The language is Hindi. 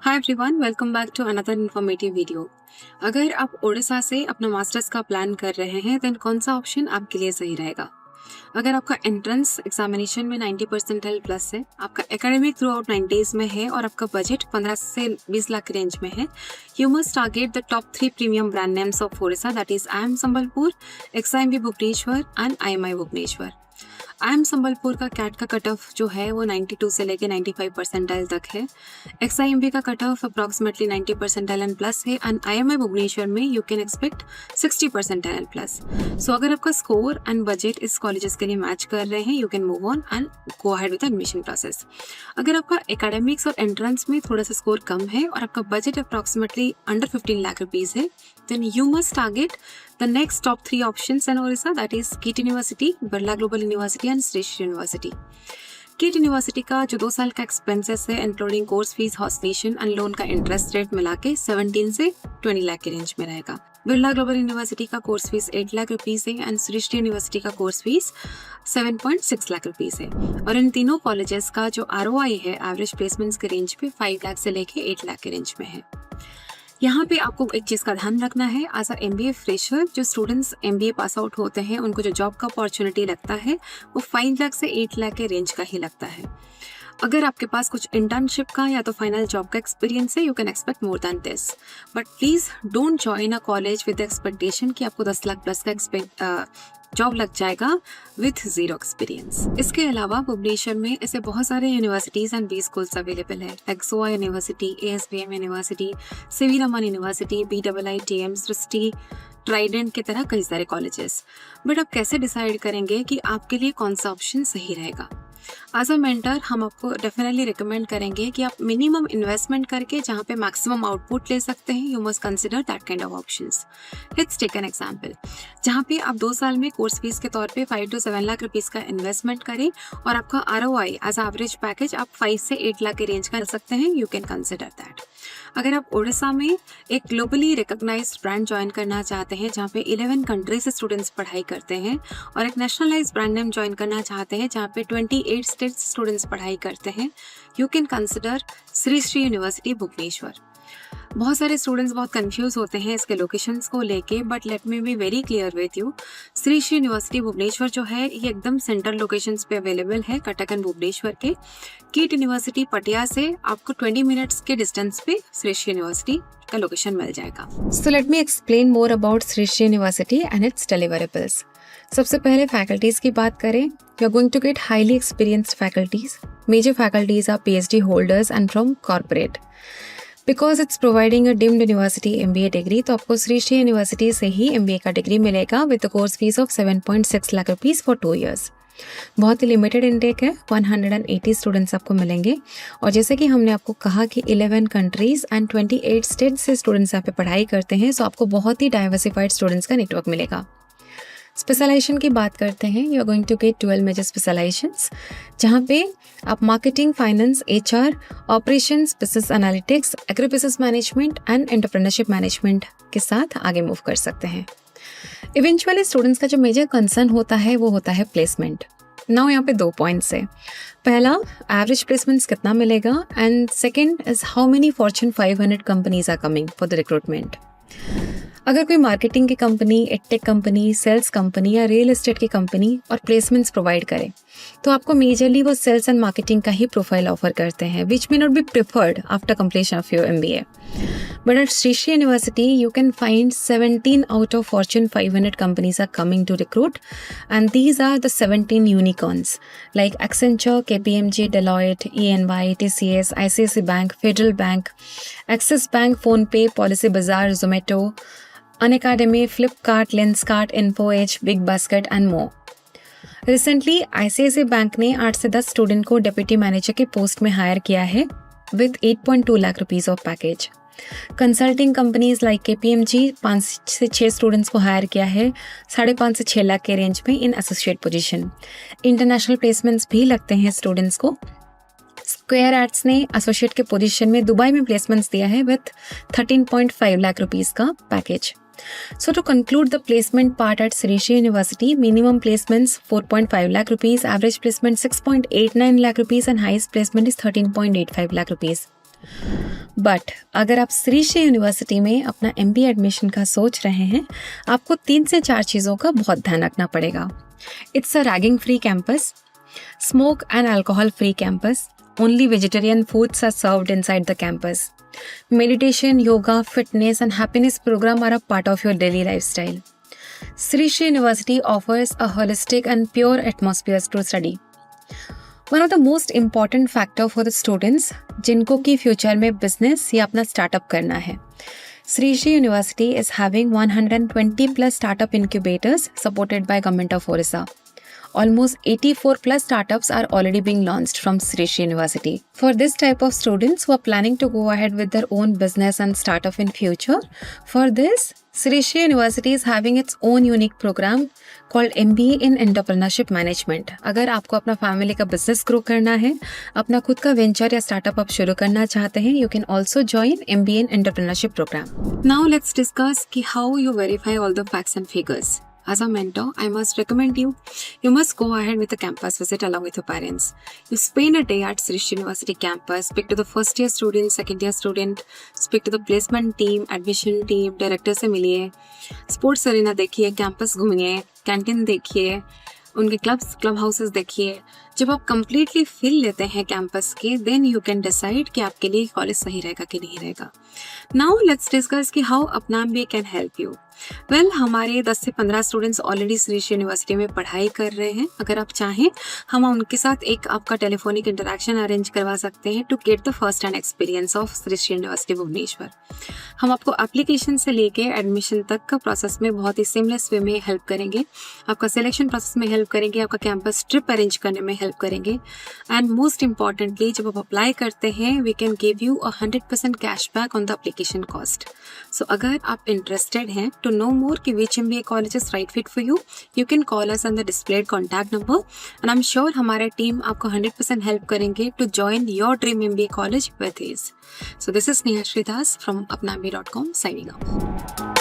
Hi everyone, welcome back to another informative video. अगर आप ओडिशा से अपना मास्टर्स का प्लान कर रहे हैं देन कौन सा ऑप्शन आपके लिए सही रहेगा? अगर आपका एंट्रेंस एग्जामिनेशन में 90 परसेंटाइल प्लस है, आपका एकेडमिक थ्रू आउट 90s में है और आपका बजट 15 से 20 लाख के रेंज में है, you must target the top 3 premium brand names of Odisha, that is IIM Sambalpur, XIMB Bhubaneswar and IMI Bhubaneswar. IIM Sambalpur का कैट का कट ऑफ जो है वो 92 से लेके 95 परसेंटाइल तक है। XIMB का cut off approximately 90 percentile and plus है एंड IMI भुवनेश्वर में you can expect 60 percentile plus. So अगर आपका स्कोर एंड बजट इस कॉलेजेस के लिए मैच कर रहे हैं, you can move on and go ahead with admission process. अगर आपका एकेडमिक्स और एंट्रेंस में थोड़ा सा स्कोर कम है और आपका budget approximately under 15 lakh rupees है, then you must target the next top 3 options in Orissa, that is KIT University, Birla Global University and Srishti University। KIT University का जो 2 साल का एक्सपेंसेस है इंक्लूडिंग कोर्स फीस, हॉस्टेशन एंड लोन का इंटरेस्ट रेट मिला के 17 से 20 लाख के रेंज में रहेगा। बिरला ग्लोबल यूनिवर्सिटी का कोर्स फीस 8 लाख रुपीज है एंड सृष्टि यूनिवर्सिटी का कोर्स फीस 7.6 लाख रुपीज है। और इन तीनों कॉलेजेस का जो ROI है एवरेज प्लेसमेंट्स के रेंज पे 5 लाख से लेके 8 लाख के रेंज में है। यहाँ पे आपको एक चीज़ का ध्यान रखना है, एज अ MBA फ्रेशर जो स्टूडेंट्स MBA पास आउट होते हैं उनको जो जॉब का अपॉर्चुनिटी लगता है वो 5 लाख से 8 लाख के रेंज का ही लगता है। अगर आपके पास कुछ इंटर्नशिप का या तो फाइनल जॉब का एक्सपीरियंस है, you can expect more than this, but please don't join a college with expectation कि आपको 10 लाख प्लस का जॉब लग जाएगा विथ जीरो एक्सपीरियंस। इसके अलावा भुवनेश्वर में ऐसे बहुत सारे universities and B schools available है, like SOA university, ASBM university, CV Raman university, BIITM, Srishti, Trident की तरह कई सारे कॉलेजेस। बट आप कैसे डिसाइड करेंगे कि आपके लिए कौन सा ऑप्शन सही रहेगा? एज अ मेंटर हम आपको डेफिनेटली रिकमेंड करेंगे कि आप मिनिमम इन्वेस्टमेंट करके जहाँ पे मैक्सिमम आउटपुट ले सकते हैं, you must consider that kind of options. Let's take an example, जहाँ पे आप 2 साल में कोर्स फीस के तौर पे 5 to 7 लाख रुपीस का इन्वेस्टमेंट करें और आपका ROI एज एवरेज पैकेज आप 5 से 8 लाख के रेंज का ले सकते हैं, यू कैन कंसिडर दैट। अगर आप ओडिशा में एक ग्लोबली रिकॉग्नाइज्ड ब्रांड ज्वाइन करना चाहते हैं जहाँ पे 11 कंट्री से स्टूडेंट्स पढ़ाई करते हैं और एक नेशनलाइज ब्रांड नेम ज्वाइन करना चाहते हैं जहाँ पे 28 स्टेट्स स्टूडेंट्स पढ़ाई करते हैं, you can consider Srishti university Bhubaneswar. बहुत सारे स्टूडेंट्स बहुत कंफ्यूज होते हैं इसके लोकेशंस को लेके, but let me be very clear with you. Srishti university Bhubaneswar जो है ये एकदम सेंट्रल लोकेशंस पे अवेलेबल है, कटक एंड भुवनेश्वर के। KIT यूनिवर्सिटी पटिया से आपको 20 मिनट्स के डिस्टेंस पे सृष्टि यूनिवर्सिटी का लोकेशन मिल जाएगा। So let me explain more about Srishti university and its deliverables. सबसे पहले फैकल्टीज की बात करें, you are going to get highly experienced faculties. Major faculties are PhD holders and from corporate. Because it's providing a deemed university MBA degree, तो आपको सृष्टि यूनिवर्सिटी से ही MBA का डिग्री मिलेगा with course fees of 7.6 lakh rupees for 2 years। बहुत ही लिमिटेड इनटेक है, 180 स्टूडेंट्स आपको मिलेंगे। और जैसे कि हमने आपको कहा कि 11 कंट्रीज एंड 28 स्टेट्स से स्टूडेंट्स यहाँ पे पढ़ाई करते हैं, सो आपको बहुत ही डाइवर्सिफाइड स्टूडेंट्स का नेटवर्क मिलेगा। स्पेशलाइजेशन की बात करते हैं, you are going to get 12 major specializations, जहाँ पे आप marketing, finance, HR, operations, business analytics, agri business management and entrepreneurship management के साथ आगे मूव कर सकते हैं। इवेंचुअली स्टूडेंट्स का जो मेजर कंसर्न होता है वो होता है प्लेसमेंट। नाउ यहाँ पे 2 पॉइंट्स है। पहला, एवरेज प्लेसमेंट्स कितना मिलेगा, and second is how many Fortune 500 companies are coming for the recruitment. अगर कोई मार्केटिंग की company, edtech company, sales company या रियल एस्टेट की कंपनी और प्लेसमेंट्स प्रोवाइड करे, तो आपको मेजरली वो सेल्स एंड मार्केटिंग का ही प्रोफाइल ऑफर करते हैं, which may not be preferred after completion of your MBA। But at Srishti university you can find 17 out of Fortune 500 companies are coming to recruit, and these are the 17 unicorns like Accenture, KPMG, Deloitte, EY, TCS, ICICI Bank, Federal Bank, Axis Bank, PhonePe, Policy Bazaar, Zomato, Unacademy, Flipkart, Lenskart, InfoEdge, Big Basket and more। Recently ICICI bank ने 8 से 10 स्टूडेंट को डेप्यूटी मैनेजर के पोस्ट में हायर किया है with 8.2 lakh rupees of package. Consulting companies like KPMG 5 से 6 स्टूडेंट्स को हायर किया है 5.5 से 6 लाख के रेंज में इन एसोसिएट पोजीशन। इंटरनेशनल प्लेसमेंट्स भी लगते हैं स्टूडेंट्स को। स्क्वायर आर्ट्स ने एसोसिएट के पोजीशन में दुबई में प्लेसमेंट्स दिया है विथ 13.5 लाख रुपीज का package. So to conclude the placement part at Srishti University, minimum placements 4.5 lakh rupees, average placement 6.89 lakh rupees and highest placement is 13.85 lakh rupees. But अगर आप श्री श्री यूनिवर्सिटी में अपना MBA एडमिशन का सोच रहे हैं, आपको 3 से 4 चीज़ों का बहुत ध्यान रखना पड़ेगा. It's a ragging free campus, smoke and alcohol free campus, only vegetarian foods are served inside the campus. Meditation, yoga, fitness and happiness program are a part of your daily lifestyle. Sri Sri University offers a holistic and pure atmosphere to study. One of the most important factor for the students जिनको की फ्यूचर में बिजनेस या अपना स्टार्टअप करना है. Sri Sri University is having 120 plus startup incubators supported by Government of Orissa. Almost 84 plus startups are already being launched from Sri Sri University. For this type of students who are planning to go ahead with their own business and startup in future, for this, Sri Sri University is having its own unique program called MBA in Entrepreneurship Management. अगर आपको अपना फैमिली का बिजनेस ग्रो करना है, अपना खुद का वेंचर या स्टार्टअप आप शुरू करना चाहते हैं, you can also join MBA in Entrepreneurship program. Now let's discuss कि how you verify all the facts and figures. As a mentor, I must recommend you must go ahead with a campus visit along with your parents. You spend a day at Sri Sri University campus, speak to the first year student, second year student, speak to the placement team, admission team, director से मिलिए, sports arena देखिए, campus घूमिए, कैंटीन देखिए, उनके क्लब हाउसेस देखिए. जब आप कम्प्लीटली फील लेते हैं कैंपस के, देन यू कैन डिसाइड कि आपके लिए कॉलेज सही रहेगा कि नहीं रहेगा. नाउ लेट्स डिस्कस कि हाउ अपना MBA can help you. Well, हमारे 10 से 15 students already Shri Sri university में पढ़ाई कर रहे हैं. अगर आप चाहें, हम उनके साथ एक आपका टेलीफोनिक इंटरेक्शन अरेंज करवा सकते हैं to get the first hand experience of Sri Sri university Bhubaneswar. हम आपको एप्लीकेशन से लेके एडमिशन तक का प्रोसेस में बहुत ही सीमलेस वे में हेल्प करेंगे, आपका सिलेक्शन प्रोसेस में हेल्प करेंगे, आपका कैंपस ट्रिप अरेंज करने में हेल्प करेंगे. एंड मोस्ट इंपॉर्टेंटली, जब आप अप्लाई करते हैं, we can give you 100% cashback on the application cost. So अगर आप इंटरेस्टेड हैं टू know more कि which MBA college is right fit for you, you can call us on the displayed contact number and I'm sure हमारा टीम आपको 100% help करेंगे to join your dream MBA college with ease. So this is Neha Sridhas from apnambi.com signing off.